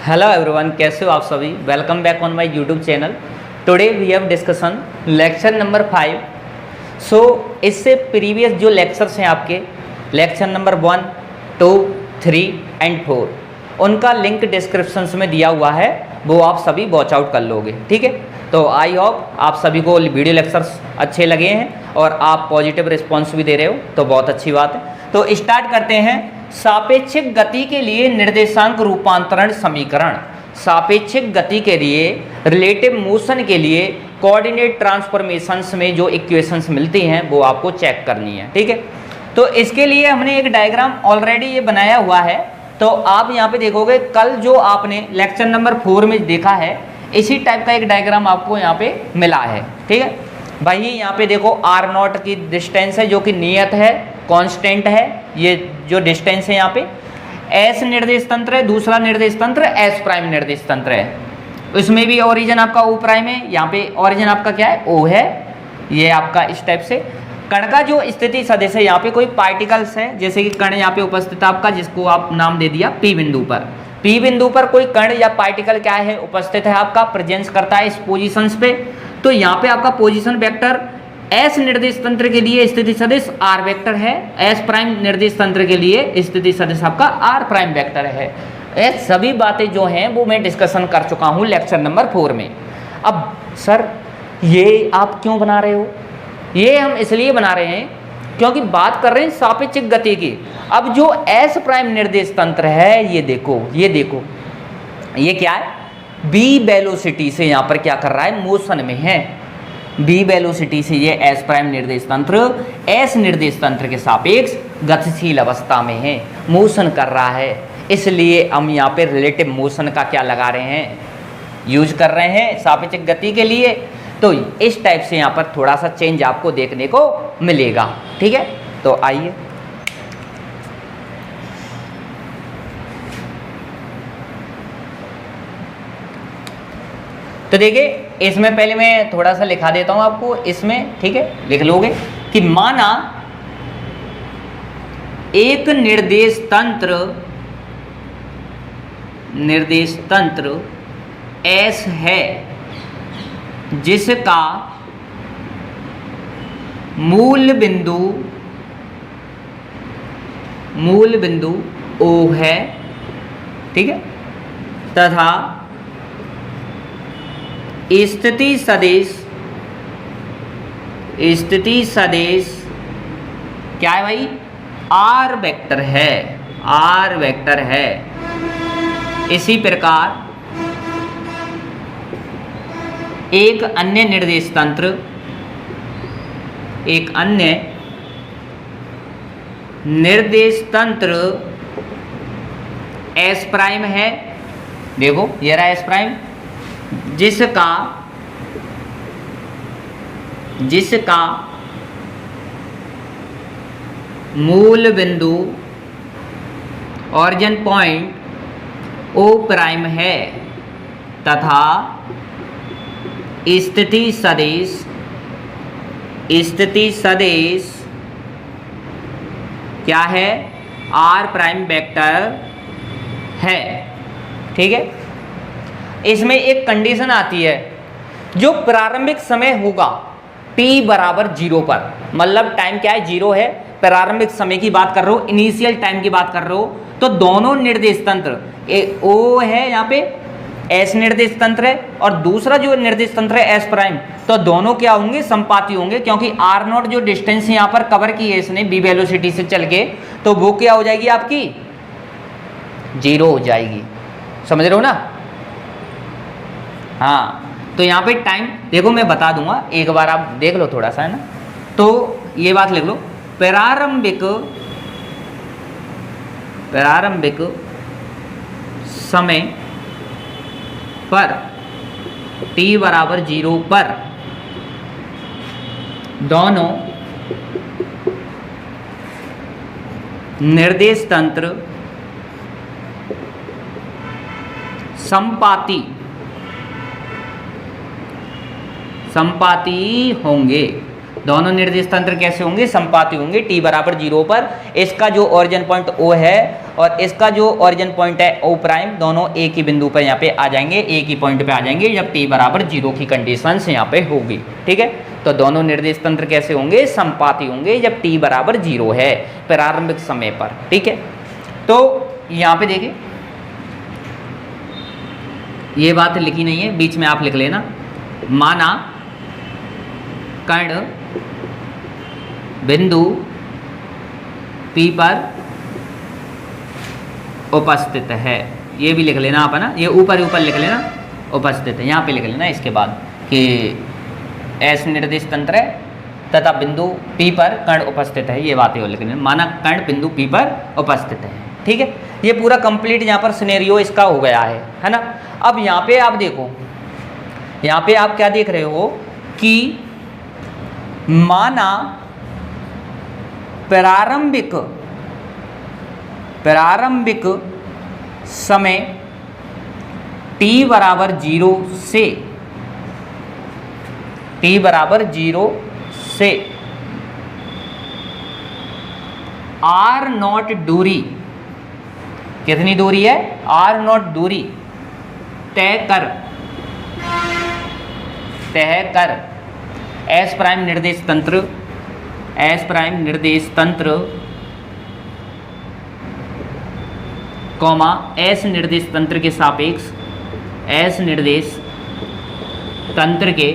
Hello everyone, कैसे हो आप सभी। Welcome back on my YouTube channel. Today we have discussion lecture number 5। So इससे प्रीवियस जो लेक्चर्स हैं आपके लेक्चर नंबर 1, 2, 3 एंड 4, उनका लिंक डिस्क्रिप्शन में दिया हुआ है, वो आप सभी वॉच आउट कर लोगे। ठीक है, तो आई होप आप सभी को वीडियो लेक्चर्स अच्छे लगे हैं और आप पॉजिटिव रिस्पॉन्स भी दे रहे हो, तो बहुत अच्छी बात है। तो स्टार्ट करते हैं। सापेक्षिक गति के लिए निर्देशांक रूपांतरण समीकरण। सापेक्षिक गति के लिए, रिलेटिव मोशन के लिए कोऑर्डिनेट ट्रांसफॉर्मेशंस में जो इक्वेशंस मिलती हैं वो आपको चेक करनी है। ठीक है, तो इसके लिए हमने एक डायग्राम ऑलरेडी ये बनाया हुआ है। तो आप यहाँ पे देखोगे, कल जो आपने लेक्चर नंबर 4 में देखा है, इसी टाइप का एक डायग्राम आपको यहाँ पे मिला है। ठीक है भाई, यहाँ पे देखो R0 की डिस्टेंस है जो कि नियत है, कांस्टेंट है। ये जो डिस्टेंस है यहाँ पे S निर्देश तंत्र है, दूसरा निर्देश तंत्र S प्राइम निर्देश तंत्र है। इसमें भी ओरिजिन आपका O प्राइम है, यहाँ पे ओरिजिन आपका क्या है, O है। ये आपका इस टाइप से कण का जो स्थिति सदिश है, यहाँ पे कोई पार्टिकल्स है, जैसे कि कण यहाँ पे उपस्थित है आपका, जिसको आप नाम दे दिया P बिंदु पर। P बिंदु पर कोई कण या पार्टिकल क्या है, उपस्थित है आपका, प्रेजेंस करता है इस पोजीशंस पे। तो यहाँ पे आपका पोजीशन वेक्टर S निर्देश तंत्र के लिए स्थिति सदिश R वेक्टर है, S प्राइम निर्देश तंत्र के लिए स्थिति सदिश आपका R प्राइम वेक्टर है। ये सभी बातें जो हैं वो मैं डिस्कशन कर चुका हूँ लेक्चर नंबर 4 में। अब सर ये आप क्यों बना रहे हो? ये हम इसलिए बना रहे हैं क्योंकि बात कर रहे हैं सापेक्षिक गति की। अब जो S प्राइम निर्देश तंत्र है, ये देखो ये क्या है, B वेलोसिटी से यहाँ पर क्या कर रहा है, मोशन में है। B वेलोसिटी से ये S प्राइम निर्देश तंत्र S निर्देश तंत्र के सापेक्ष गतिशील अवस्था में है, मोशन कर रहा है। इसलिए हम यहाँ पे रिलेटिव मोशन का क्या लगा रहे हैं, यूज कर रहे हैं सापेक्षिक गति के लिए। तो इस टाइप से यहाँ पर थोड़ा सा चेंज आपको देखने को मिलेगा। ठीक है, तो आइए तो देखिए, इसमें पहले मैं थोड़ा सा लिखा देता हूं आपको इसमें। ठीक है, लिख लोगे कि माना एक निर्देश तंत्र S है, जिसका मूल बिंदु O है। ठीक है, तथा स्थिति सदिश क्या है भाई, R वेक्टर है। इसी प्रकार एक अन्य निर्देश तंत्र S प्राइम है। देखो ये रहा S प्राइम, जिसका मूल बिंदु ऑरिजिन पॉइंट O प्राइम है, तथा स्थिति सदिश क्या है, R प्राइम वेक्टर है। ठीक है, इसमें एक कंडीशन आती है, जो प्रारंभिक समय होगा t बराबर 0 पर, मतलब टाइम क्या है, 0 है, प्रारंभिक समय की बात कर रहे हो, इनिशियल टाइम की बात कर रहे हो। तो दोनों निर्देश तंत्र O है, यहाँ पे S निर्देश तंत्र है, और दूसरा जो निर्देश तंत्र है S प्राइम, तो दोनों क्या होंगे, संपाती होंगे। क्योंकि R0 जो डिस्टेंस यहाँ पर कवर की है इसने B वेलोसिटी से चल के, तो वो क्या हो जाएगी आपकी, 0 हो जाएगी। समझ रहे हो ना? हाँ, तो यहाँ पे टाइम देखो, मैं बता दूंगा, एक बार आप देख लो थोड़ा सा, है ना। तो ये बात लिख लो, प्रारंभिक समय पर t बराबर 0 पर दोनों निर्देश तंत्र संपाती होंगे। दोनों निर्देश तंत्र कैसे होंगे, संपाती होंगे। t बराबर 0 पर इसका जो ओरिजिन पॉइंट O है और इसका जो ओरिजिन पॉइंट है ओ प्राइम, दोनों एक ही बिंदु पर यहाँ पे आ जाएंगे, एक ही पॉइंट पे आ जाएंगे जब t बराबर 0 की कंडीशन यहाँ पे होगी। ठीक है, तो दोनों निर्देश तंत्र कैसे होंगे, संपाती होंगे जब t बराबर 0 है प्रारंभिक समय पर। ठीक है, तो यहाँ पे देखिए ये बात लिखी नहीं है, बीच में आप लिख लेना। माना कण बिंदु P पर उपस्थित है, ये भी लिख लेना आप, है ना, ये ऊपर ऊपर लिख लेना उपस्थित है, यहाँ पे लिख लेना इसके बाद कि S निर्देश तंत्र है तथा बिंदु P पर कण उपस्थित है, ये बातें लिख लेना। माना कण बिंदु P पर उपस्थित है। ठीक है, ये पूरा कंप्लीट यहाँ पर सिनेरियो इसका हो गया है ना। अब यहाँ पे आप देखो, यहाँ पे आप क्या देख रहे हो कि माना प्रारंभिक समय t बराबर 0 से r0 दूरी, कितनी दूरी है, r0 दूरी तय कर S प्राइम निर्देश तंत्र कॉमा S निर्देश तंत्र के सापेक्ष S निर्देश तंत्र के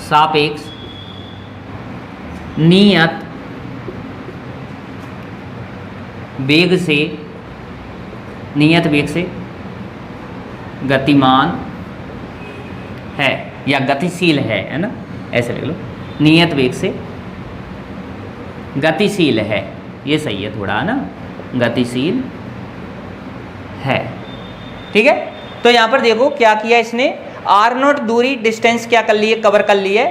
सापेक्ष नियत वेग से गतिमान है या गतिशील है ना, ऐसे लिख लो, नियत वेग से गतिशील है, ये सही है थोड़ा, है ना, गतिशील है। ठीक है, तो यहाँ पर देखो क्या किया इसने, r0 दूरी डिस्टेंस क्या कर ली है, कवर कर ली है।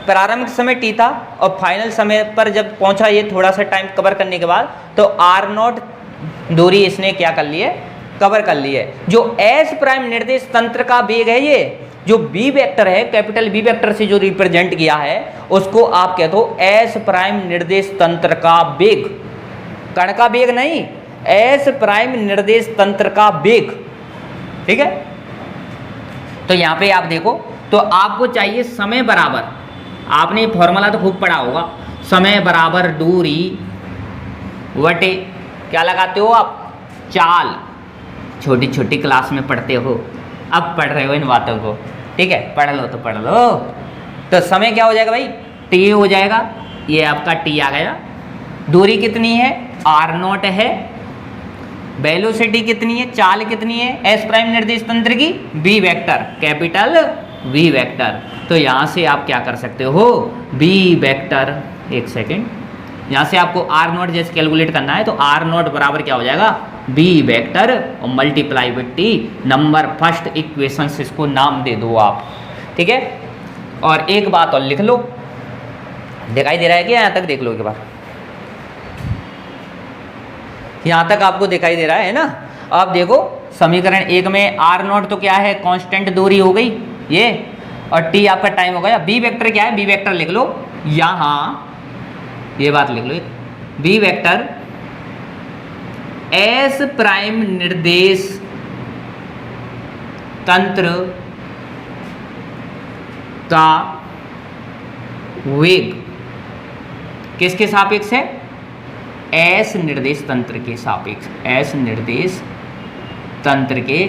प्रारंभिक समय t था और फाइनल समय पर जब पहुंचा ये थोड़ा सा टाइम कवर करने के बाद, तो r0 दूरी इसने क्या कर ली है, कवर कर ली है। जो S प्राइम निर्देश तंत्र का वेग है, ये जो b वेक्टर है, कैपिटल B वेक्टर से जो रिप्रेजेंट किया है, उसको आप कहते हो S प्राइम निर्देश तंत्र का वेग, कण का वेग नहीं, S प्राइम निर्देश तंत्र का वेग। ठीक है, तो यहाँ पे आप देखो, तो आपको चाहिए समय बराबर, आपने फॉर्मूला तो खूब पढ़ा होगा, समय बराबर दूरी वटे क्या लगाते हो आप, चाल, छोटी छोटी क्लास में पढ़ते हो, अब पढ़ रहे हो इन बातों को। ठीक है, पढ़ लो तो पढ़ लो। तो समय क्या हो जाएगा भाई, t हो जाएगा, ये आपका t आ गया। दूरी कितनी है, r0 है। वेलोसिटी कितनी है, चाल कितनी है S प्राइम निर्देश तंत्र की, b vector, capital V vector. तो यहाँ से आप क्या कर सकते हो, b वेक्टर, एक सेकेंड, यहाँ से आपको r0 जैसे कैलकुलेट करना है, तो r0 बराबर क्या हो जाएगा, b वेक्टर और multiply with t, number first equation, इसको नाम दे दो आप। ठीक है, और एक बात और लिख लो, दिखाई दे रहा है कि यहाँ तक देख लो एक बार, यहाँ तक आपको दिखाई दे रहा है ना। अब देखो समीकरण 1 में r0 तो क्या है, कांस्टेंट दूरी हो गई ये, और t आपका टाइम हो गया। b वेक्टर क्या है, b वेक्टर लिख लो, यहाँ ये बात लिख लो, b वेक्टर S प्राइम निर्देश तंत्र का वेग किसके सापेक्ष है, S निर्देश तंत्र के सापेक्ष, S निर्देश तंत्र के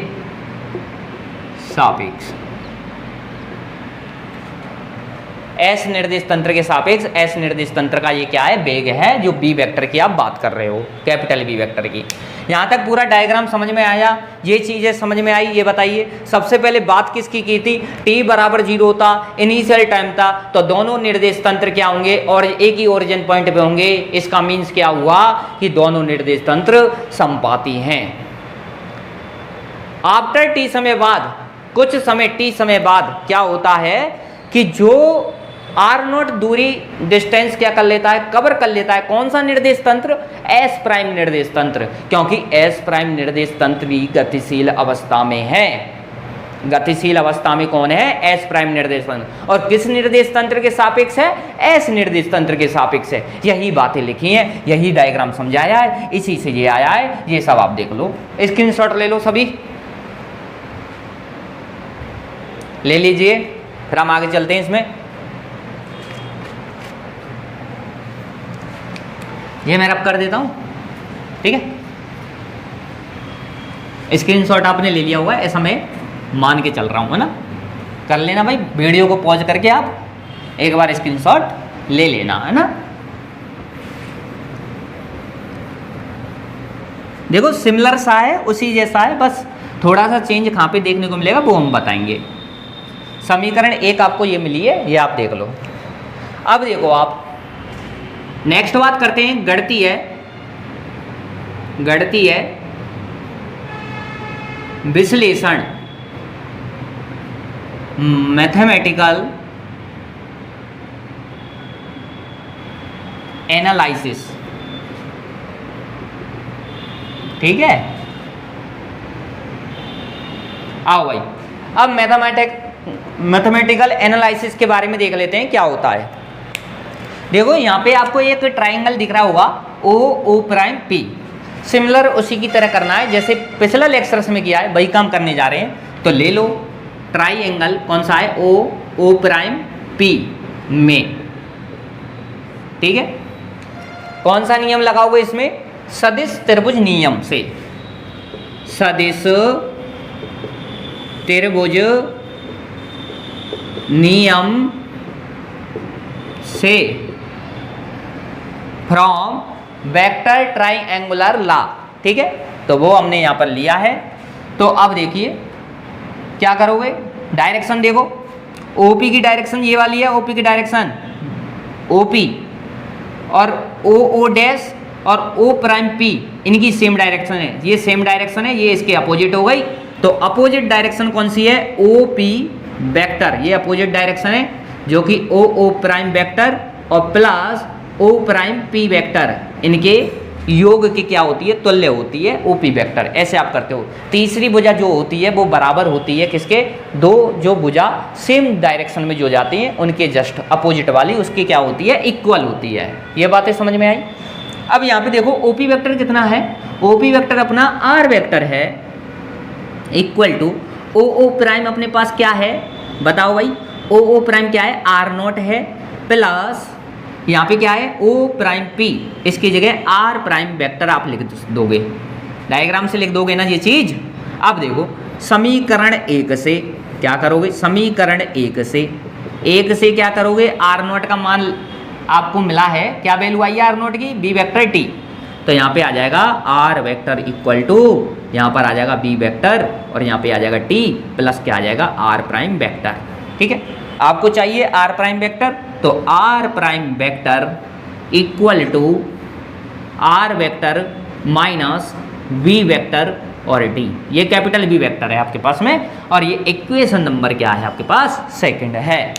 सापेक्ष, S निर्देश तंत्र के सापेक्ष, S निर्देश तंत्र का ये क्या है, वेग है, जो B वेक्टर की आप बात कर रहे हो, कैपिटल B वेक्टर की। यहाँ तक पूरा डायग्राम समझ में आया, ये चीज़ें समझ में आई, ये बताइए। सबसे पहले बात किसकी की थी, t बराबर 0 था, इनिशियल टाइम था, तो दोनों निर्देश तंत्र क्या होंगे और एक ही ओरिजिन पॉइंट पे होंगे। इसका मीन्स क्या हुआ कि दोनों निर्देश तंत्र संपाती हैं। आफ्टर t समय बाद, कुछ समय t समय बाद क्या होता है कि जो r0 दूरी डिस्टेंस क्या कर लेता है, कवर कर लेता है, कौन सा निर्देश तंत्र, S प्राइम निर्देश तंत्र, क्योंकि S प्राइम निर्देश तंत्र भी गतिशील अवस्था में है। गतिशील अवस्था में कौन है, एस प्राइम निर्देश तंत्र। और किस निर्देश तंत्र के सापेक्ष है, एस निर्देश तंत्र के सापेक्ष है। यही बातें लिखी हैं, यही डायग्राम समझाया है, इसी से ये आया है। ये सब आप देख लो, स्क्रीनशॉट ले लो, सभी ले लीजिए। फिर हम आगे चलते हैं इसमें। ये मैं रब कर देता हूं, ठीक है। स्क्रीनशॉट आपने ले लिया होगा, ऐसा मैं मान के चल रहा हूं, है ना। कर लेना भाई, वीडियो को पॉज करके आप एक बार स्क्रीनशॉट ले लेना, है ना। देखो सिमिलर सा है, उसी जैसा है, बस थोड़ा सा चेंज कहाँ पे देखने को मिलेगा वो हम बताएंगे। समीकरण 1 आपको ये मिली है, ये आप देख लो। अब देखो आप नेक्स्ट बात करते हैं, गणितीय विश्लेषण, मैथमेटिकल एनालिसिस, ठीक है। आओ भाई, अब मैथमेटिकल एनालिसिस के बारे में देख लेते हैं क्या होता है। देखो यहाँ पे आपको एक ट्राइंगल दिख रहा होगा, ओ प्राइम पी। सिमिलर उसी की तरह करना है जैसे पिछला लेक्चर्स में किया है, वही काम करने जा रहे हैं। तो ले लो ट्राइंगल, कौन सा है, ओ प्राइम पी में, ठीक है। कौन सा नियम लगाओगे इसमें, सदिश त्रिभुज नियम से। सदिश त्रिभुज नियम से, फ्रॉम वेक्टर ट्राइंगुलर लॉ, ठीक है। तो वो हमने यहां पर लिया है। तो अब देखिए क्या करोगे, डायरेक्शन देखो, ओपी की डायरेक्शन ये वाली है, ओपी की डायरेक्शन ओपी, और ओ डैश और ओ प्राइम पी, इनकी सेम डायरेक्शन है, ये सेम डायरेक्शन है, ये इसके अपोजिट हो गई। तो अपोजिट डायरेक्शन कौन सी है, ओ पी वेक्टर, ये अपोजिट डायरेक्शन है, जो कि ओ प्राइम वेक्टर और plus O prime P vector, इनके योग की क्या होती है, तुल्य होती है ओपी वेक्टर। ऐसे आप करते हो। तीसरी भुजा जो होती है वो बराबर होती है किसके, दो जो भुजा सेम डायरेक्शन में जो जाती हैं उनके जस्ट अपोजिट वाली, उसकी क्या होती है, इक्वल होती है। ये बातें समझ में आई। अब यहाँ पे देखो ओपी वेक्टर कितना है, ओपी वेक्टर अपना आर वेक्टर है, इक्वल टू ओ प्राइम अपने पास क्या है, बताओ भाई, ओ प्राइम क्या है, आर नॉट है, प्लस यहाँ पे क्या है, ओ प्राइम पी, इसकी जगह आर प्राइम वेक्टर आप लिख दोगे, डायग्राम से लिख दोगे ना ये चीज। अब देखो समीकरण 1 से क्या करोगे, समीकरण 1 से क्या करोगे, आर नॉट का मान आपको मिला है, क्या वैल्यू आई है आर नॉट की, बी वेक्टर टी। तो यहाँ पे आ जाएगा आर वेक्टर इक्वल टू, यहाँ पर आ जाएगा बी वेक्टर और यहाँ पे आ जाएगा टी प्लस क्या आ जाएगा आर प्राइम वेक्टर, ठीक है। आपको चाहिए आर प्राइम वेक्टर, तो R prime vector equal to R vector minus B vector और डी, ये कैपिटल बी वेक्टर है आपके पास में, और ये इक्वेशन नंबर क्या है आपके पास, सेकंड है।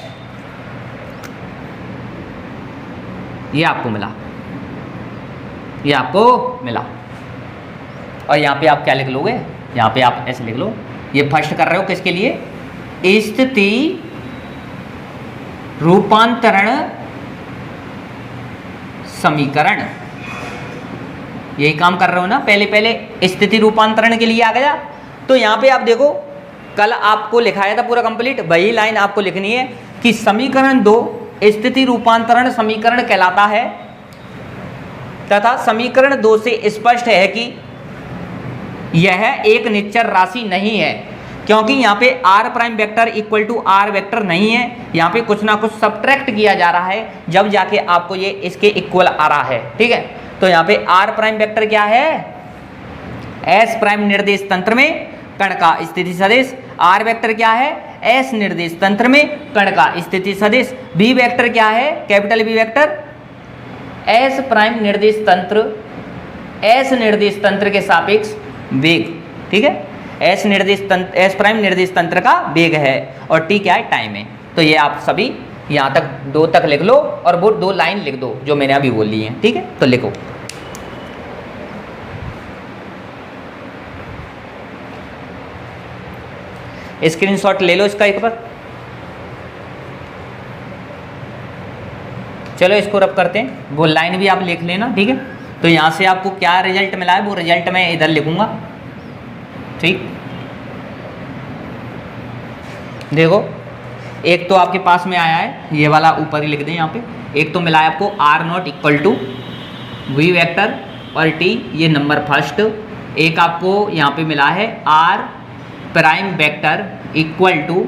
ये आपको मिला, ये आपको मिला। और यहाँ पे आप क्या लिख लोगे, यहाँ पे आप ऐसे लिख लो, ये फर्स्ट कर रहे हो किसके लिए, स्थिति रूपांतरण समीकरण, यही काम कर रहे हो ना। पहले स्थिति रूपांतरण के लिए आ गया। तो यहाँ पे आप देखो कल आपको लिखाया था पूरा कंप्लीट, वही लाइन आपको लिखनी है कि समीकरण 2 स्थिति रूपांतरण समीकरण कहलाता है, तथा समीकरण 2 से स्पष्ट है कि यह एक निश्चर राशि नहीं है, क्योंकि यहाँ पे R prime vector equal to R vector नहीं है, यहाँ पे कुछ ना कुछ सब्ट्रैक्ट किया जा रहा है, जब जाके आपको ये इसके इक्वल आ रहा है, ठीक है। तो यहाँ पे आर प्राइम वेक्टर क्या है, एस प्राइम निर्देश तंत्र में कण का स्थिति सदिश, आर वेक्टर क्या है, एस निर्देश तंत्र में कण का स्थिति सदिश, बी वेक्टर क्या है, capital B vector S prime निर्देश तंत्र, एस निर्देश तंत्र के सापेक्ष वेग, ठीक है। एस प्राइम निर्देश तंत्र का वेग है और टी क्या है, टाइम है। तो ये आप सभी यहाँ तक 2 तक लिख लो और वो 2 लाइन लिख दो जो मैंने अभी बोली है, ठीक है। तो लिखो स्क्रीनशॉट ले लो इसका एक बार। चलो इसको रब करते हैं, वो लाइन भी आप लिख लेना, ठीक है। तो यहाँ से आपको क्या रिजल्ट मिला है वो रिजल्ट मैं इधर लिखूंगा, ठीक। देखो एक तो आपके पास में आया है, ये वाला ऊपर ही लिख दें यहाँ पे। एक तो मिला है आपको R not equal to V vector और टी, ये नंबर फर्स्ट। एक आपको यहाँ पे मिला है R prime vector equal to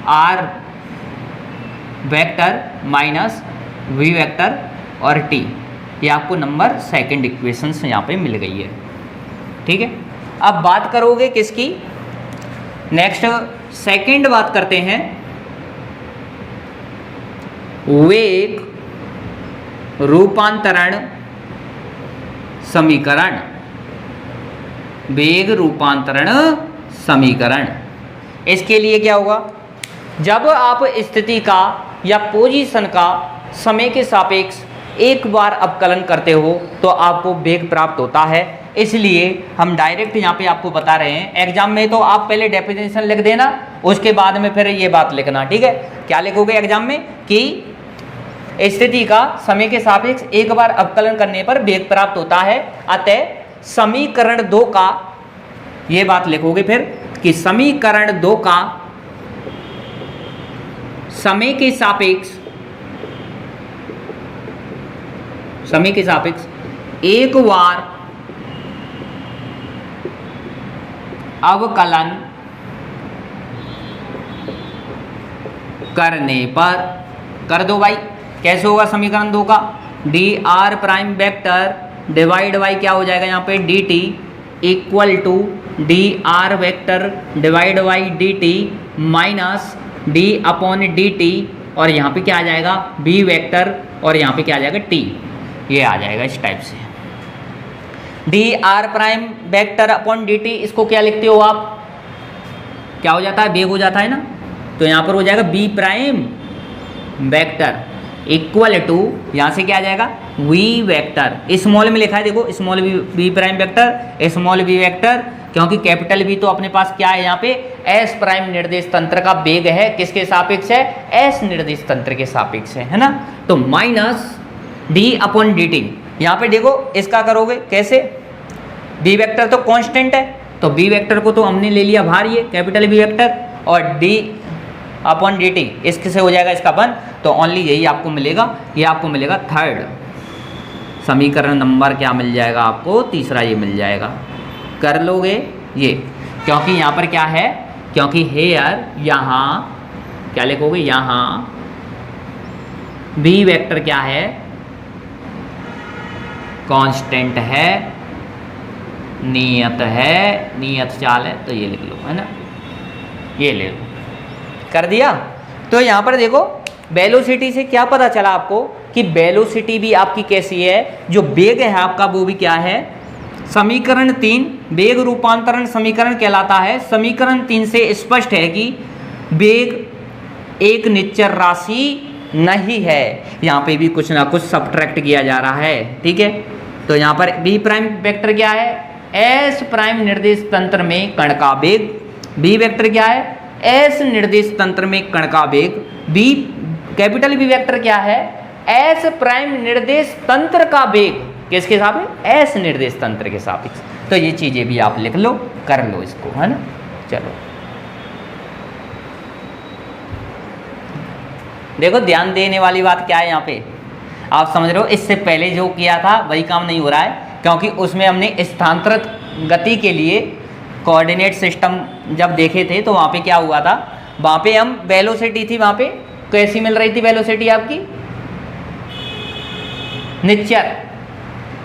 R vector minus V vector और टी, ये आपको नंबर सेकंड इक्वेशन से यहाँ पे मिल गई है, ठीक है। अब बात करोगे किसकी, नेक्स्ट सेकंड बात करते हैं वेग रूपांतरण समीकरण। वेग रूपांतरण समीकरण, इसके लिए क्या होगा, जब आप स्थिति का या पोजीशन का समय के सापेक्ष एक बार अवकलन करते हो तो आपको वेग प्राप्त होता है। इसलिए हम डायरेक्ट यहाँ पे आपको बता रहे हैं, एग्जाम में तो आप पहले डेफिनेशन लिख देना, उसके बाद में फिर ये बात लिखना, ठीक है। क्या लिखोगे एग्जाम में कि स्थिति का समय के सापेक्ष एक बार अवकलन करने पर वेग प्राप्त होता है, अतः समीकरण 2 का, ये बात लिखोगे फिर कि समीकरण 2 का समय के सापेक्ष एक बार अवकलन करने पर, कर दो भाई, कैसे होगा समीकरण 2 का, D R prime vector divide by क्या हो जाएगा यहाँ पे D T equal to D R vector divide by D T minus D upon D T, और यहाँ पे क्या आ जाएगा बी वेक्टर, और यहाँ पे क्या आ जाएगा टी, ये आ जाएगा इस टाइप से। D R prime vector upon D T, इसको क्या लिखते हो आप, क्या हो जाता है, वेग हो जाता है ना, तो यहाँ पर हो जाएगा B prime vector equal to, यहाँ से क्या आ जाएगा वी वेक्टर, स्मॉल में लिखा है देखो, small v prime vector small v vector, क्योंकि कैपिटल वी तो अपने पास क्या है यहाँ पे एस प्राइम निर्देश तंत्र का वेग है, किसके सापेक्ष है, एस निर्देश तंत्र के सापेक्ष है ना। तो minus D upon D T, यहाँ पे देखो इसका करोगे कैसे, बी वेक्टर तो कांस्टेंट है, तो बी वेक्टर को तो हमने ले लिया बाहर, ये कैपिटल बी वेक्टर, और डी अपॉन डी टी इसके से हो जाएगा इसका वन, तो ओनली यही आपको मिलेगा, ये आपको मिलेगा थर्ड समीकरण नंबर, क्या मिल जाएगा आपको, तीसरा ये मिल जाएगा, कर लोगे ये, क्योंकि यहाँ पर क्या है, क्योंकि हेयर यहाँ क्या लिखोगे, यहाँ बी वेक्टर क्या है, कांस्टेंट है, नियत है, नियत चाल है, तो ये लिख लो, है ना, ये ले लो, कर दिया। तो यहाँ पर देखो वेलोसिटी से क्या पता चला आपको कि वेलोसिटी भी आपकी कैसी है, जो वेग है आपका वो भी क्या है, समीकरण 3 वेग रूपांतरण समीकरण कहलाता है। समीकरण 3 से स्पष्ट है कि वेग एक निश्चर राशि नहीं है, यहाँ पे भी कुछ ना कुछ सब्ट्रैक्ट किया जा रहा है, ठीक है। तो यहाँ पर बी प्राइम वेक्टर क्या है, एस प्राइम निर्देश तंत्र में कण का वेग, बी वेक्टर क्या है, एस निर्देश तंत्र में कण का वेग, बी कैपिटल बी वेक्टर क्या है, एस प्राइम निर्देश तंत्र का वेग, किसके सापेक्ष, एस निर्देश तंत्र के सापेक्ष। तो ये चीजें भी आप लिख लो, कर लो इसको, है ना। चलो देखो ध्यान देने वाली बात क्या है यहाँ पे, आप समझ रहे हो, इससे पहले जो किया था वही काम नहीं हो रहा है, क्योंकि उसमें हमने स्थानांतरित गति के लिए कोऑर्डिनेट सिस्टम जब देखे थे तो वहाँ पे क्या हुआ था, वहाँ पे हम वेलोसिटी थी, वहाँ पे कैसी मिल रही थी वेलोसिटी आपकी, निश्चर,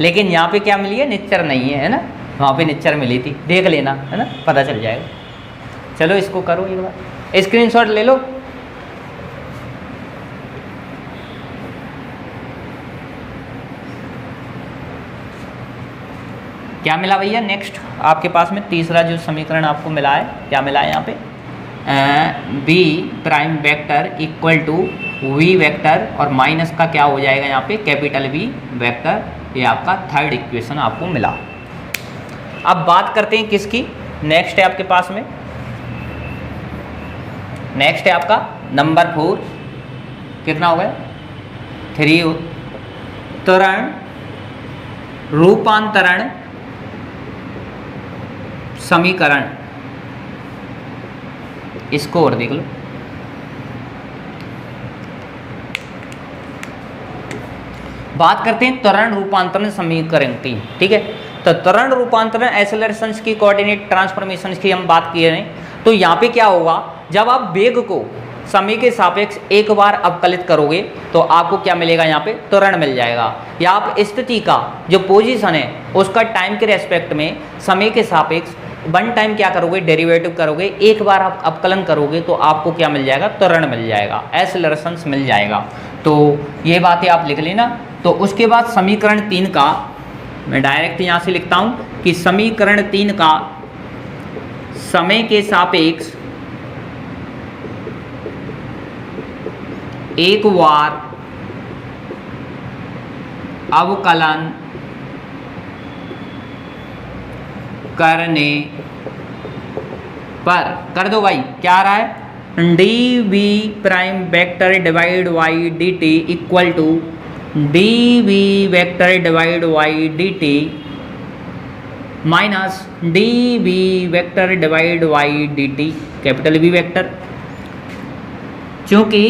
लेकिन यहाँ पे क्या मिली है, निश्चर नहीं है, है ना, वहाँ पे निश्चर मिली थी, देख लेना, है ना, पता चल जाएगा। चलो इसको करो एक बार, स्क्रीनशॉट ले लो। क्या मिला भैया, नेक्स्ट आपके पास में तीसरा जो समीकरण आपको मिला है, क्या मिला है यहाँ पे, B prime vector equal to V vector और माइनस का क्या हो जाएगा यहाँ पे कैपिटल वी वेक्टर, ये आपका थर्ड इक्वेशन आपको मिला। अब बात करते हैं किसकी, नेक्स्ट है आपके पास में नेक्स्ट है आपका नंबर 4, कितना हो गया 3, त्वरण रूपांतरण समीकरण। इसको और देख लो, बात करते हैं त्वरण रूपांतरण समीकरण की। ठीक है, तो त्वरण रूपांतरण एक्सेलरेशंस की, कोऑर्डिनेट ट्रांसफॉर्मेशंस की हम बात किए हैं। तो यहाँ पे क्या होगा, जब आप वेग को समय के सापेक्ष एक बार अवकलित करोगे तो आपको क्या मिलेगा, यहाँ पे त्वरण मिल जाएगा। या आप स्थिति का जो पोजीशन है उसका टाइम के रेस्पेक्ट में समय के सापेक्ष वन टाइम क्या करोगे, डेरिवेटिव करोगे, एक बार आप अवकलन करोगे तो आपको क्या मिल जाएगा, त्वरण मिल जाएगा, एक्सेलरेशंस मिल जाएगा। तो ये बातें आप लिख लेना। तो उसके बाद समीकरण 3 का मैं डायरेक्ट यहाँ से लिखता हूँ कि समीकरण 3 का समय के सापेक्ष एक बार अवकलन करने पर, कर दो भाई, क्या आ रहा है, D V prime vector divide by D T equal to D V vector divide by D T minus D V vector divide by D T capital V vector. चूंकि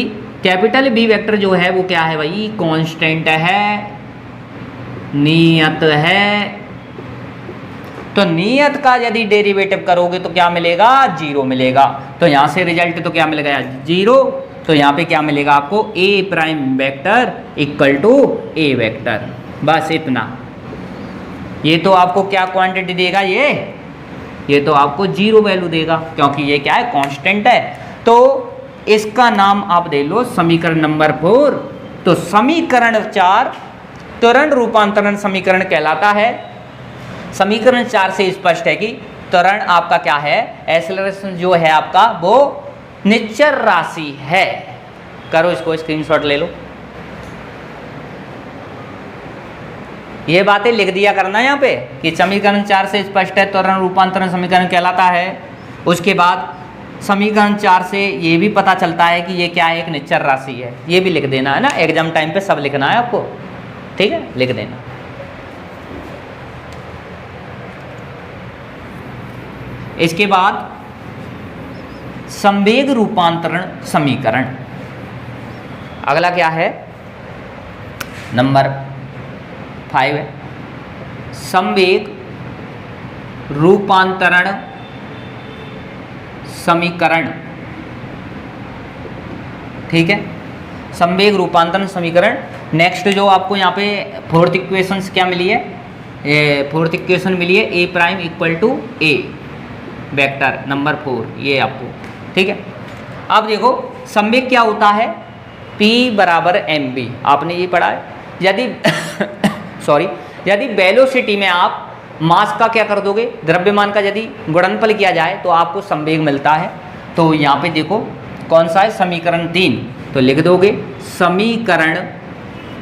कैपिटल बी वेक्टर जो है वो क्या है भाई, constant है, नियत है। तो नियत का यदि डेरिवेटिव करोगे तो क्या मिलेगा, 0 मिलेगा। तो यहाँ से रिजल्ट तो क्या मिलेगा, 0। तो यहाँ पे क्या मिलेगा आपको, A prime vector equal to A vector, बस इतना। ये तो आपको क्या क्वांटिटी देगा, ये तो आपको 0 वैल्यू देगा, क्योंकि ये क्या है, कांस्टेंट है। तो इसका नाम आप दे लो समीकरण नंबर 4। तो समीकरण 4 त्वरण रूपांतरण समीकरण कहलाता है। समीकरण 4 से स्पष्ट है कि त्वरण आपका क्या है, एक्सेलरेशन जो है आपका वो निश्चर राशि है। करो इसको स्क्रीनशॉट ले लो, ये बातें लिख दिया करना यहाँ पे कि समीकरण 4 से स्पष्ट है त्वरण रूपांतरण समीकरण कहलाता है। उसके बाद समीकरण 4 से ये भी पता चलता है कि ये क्या है, एक निश्चर राशि है। ये भी लिख देना है ना, एग्जाम टाइम पे सब लिखना है आपको, ठीक है, लिख देना। इसके बाद संवेग रूपांतरण समीकरण, अगला क्या है, नंबर 5 है संवेग रूपांतरण समीकरण। ठीक है, संवेग रूपांतरण समीकरण। नेक्स्ट जो आपको यहाँ पे फोर्थ इक्वेशन क्या मिली है, फोर्थ इक्वेशन मिली है A prime equal to A vector number 4, ये आपको ठीक है। अब देखो संवेग क्या होता है, P बराबर mv, आपने ये पढ़ा है। यदि सॉरी, यदि वेलोसिटी में आप मास का क्या कर दोगे, द्रव्यमान का यदि गुणनफल किया जाए तो आपको संवेग मिलता है। तो यहाँ पे देखो कौन सा है, समीकरण 3, तो लिख दोगे समीकरण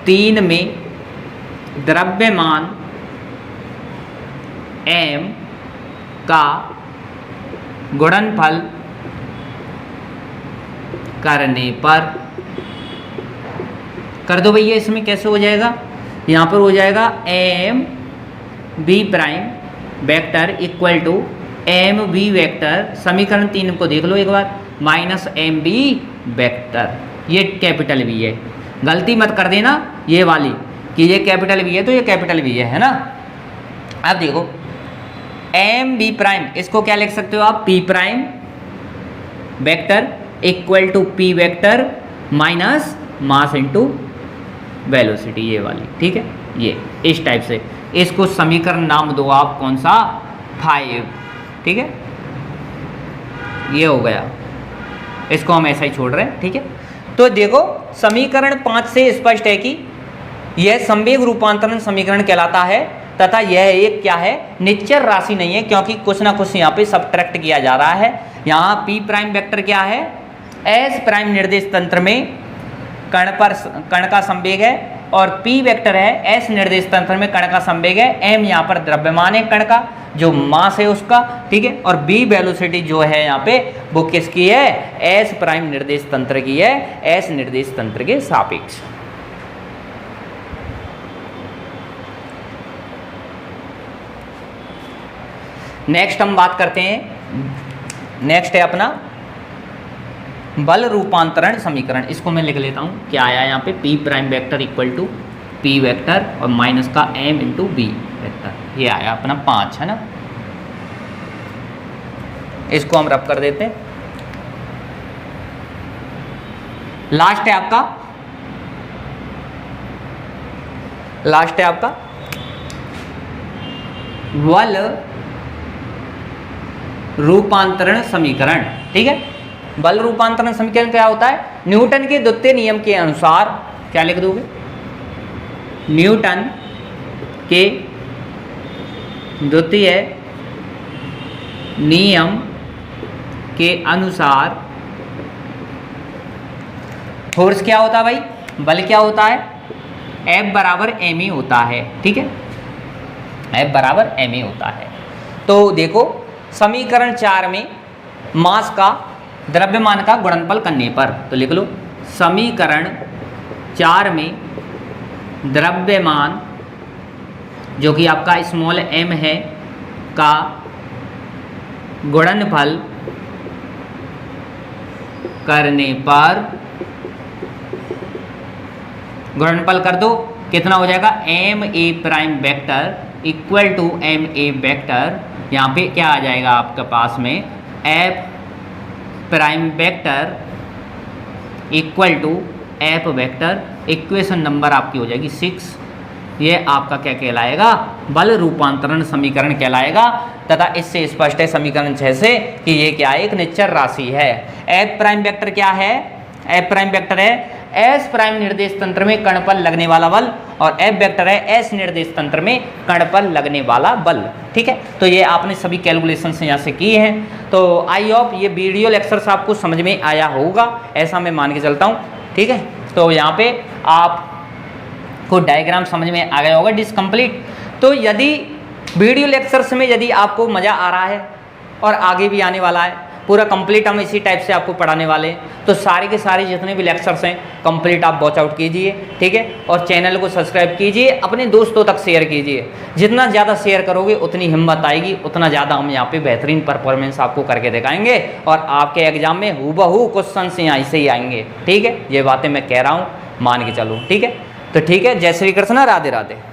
3 में द्रव्यमान m का गुणनफल करने पर, कर दो भैया, इसमें कैसे हो जाएगा, यहाँ पर हो जाएगा M B prime vector equal to M B vector, समीकरण 3 को देख लो एक बार, माइनस एम बी वेक्टर। ये कैपिटल बी है, गलती मत कर देना ये वाली कि ये कैपिटल बी है तो ये कैपिटल बी है ना। अब देखो एम बी प्राइम, इसको क्या लिख सकते हो आप, P prime vector equal to P vector minus mass into velocity, ये वाली, ठीक है। ये इस टाइप से इसको समीकरण नाम दो आप, कौन सा, 5, ठीक है। ये हो गया, इसको हम ऐसा ही छोड़ रहे हैं, ठीक है। तो देखो समीकरण 5 से स्पष्ट है कि यह संवेग रूपांतरण समीकरण कहलाता है तथा यह एक क्या है, निश्चर राशि नहीं है, क्योंकि कुछ ना कुछ यहाँ पे सब्ट्रैक्ट किया जा रहा है। यहाँ पी प्राइम वेक्टर क्या है, एस प्राइम निर्देश तंत्र में कण का संवेग है, और पी वेक्टर है एस निर्देश तंत्र में कण का संवेग है। एम यहाँ पर द्रव्यमान है कण का, जो मास है उसका, ठीक है। और b वेलोसिटी जो है यहाँ पे वो किसकी है, s प्राइम निर्देश तंत्र की है, s निर्देश तंत्र के सापेक्ष। नेक्स्ट हम बात करते हैं, नेक्स्ट है अपना बल रूपांतरण समीकरण। इसको मैं लिख लेता हूँ, क्या आया यहाँ पे, p prime vector equal to p vector और माइनस का m इंटू b वेक्टर, ये आया अपना 5, है ना। इसको हम रब कर देते हैं। लास्ट है आपका, लास्ट है आपका बल रूपांतरण समीकरण, ठीक है। बल रूपांतरण समीकरण क्या होता है, न्यूटन के द्वितीय नियम के अनुसार, क्या लिख दोगे, न्यूटन के द्वितीय नियम के अनुसार फोर्स क्या होता है भाई, बल क्या होता है, F बराबर ma होता है, ठीक है, F बराबर ma होता है। तो देखो समीकरण 4 में मास का द्रव्यमान का गुणनफल करने पर, तो लिख लो समीकरण 4 में द्रव्यमान जो कि आपका स्मॉल m है का गुणनफल करने पर, गुणनफल कर दो, कितना हो जाएगा, M A prime vector equal to M A vector, यहाँ पे क्या आ जाएगा आपके पास में, F prime vector equal to F vector, equation number आपकी हो जाएगी 6। ये आपका क्या कहलाएगा, बल रूपांतरण समीकरण कहलाएगा। तथा इससे स्पष्ट है समीकरण 6 से कि ये क्या है, एक निश्चर राशि है। एफ प्राइम वेक्टर क्या है, एफ प्राइम वेक्टर है एस प्राइम निर्देश तंत्र में कण पर लगने वाला बल, और एफ वेक्टर है एस निर्देश तंत्र में कण पर लगने वाला बल, ठीक है। तो ये आपने सभी कैलकुलेशन यहाँ से की है। तो आई होप ये वीडियो लेक्चर्स आपको समझ में आया होगा, ऐसा मैं मान के चलता हूँ, ठीक है। तो यहाँ पे आपको डायग्राम समझ में आ गया होगा डिसकम्प्लीट। तो यदि वीडियो लेक्चर्स में यदि आपको मज़ा आ रहा है और आगे भी आने वाला है, पूरा कंप्लीट हम इसी टाइप से आपको पढ़ाने वाले हैं, तो सारे के सारे जितने भी लेक्चर्स हैं कंप्लीट आप वॉच आउट कीजिए, ठीक है। और चैनल को सब्सक्राइब कीजिए, अपने दोस्तों तक शेयर कीजिए। जितना ज़्यादा शेयर करोगे उतनी हिम्मत आएगी, उतना ज़्यादा हम यहाँ पे बेहतरीन परफॉर्मेंस आपको करके दिखाएंगे, और आपके एग्जाम में हूबहू क्वेश्चन यहाँ ऐसे ही आएंगे, ठीक है। ये बातें मैं कह रहा हूँ, मान के चलो, ठीक है। तो ठीक है, जय श्री कृष्ण, राधे राधे।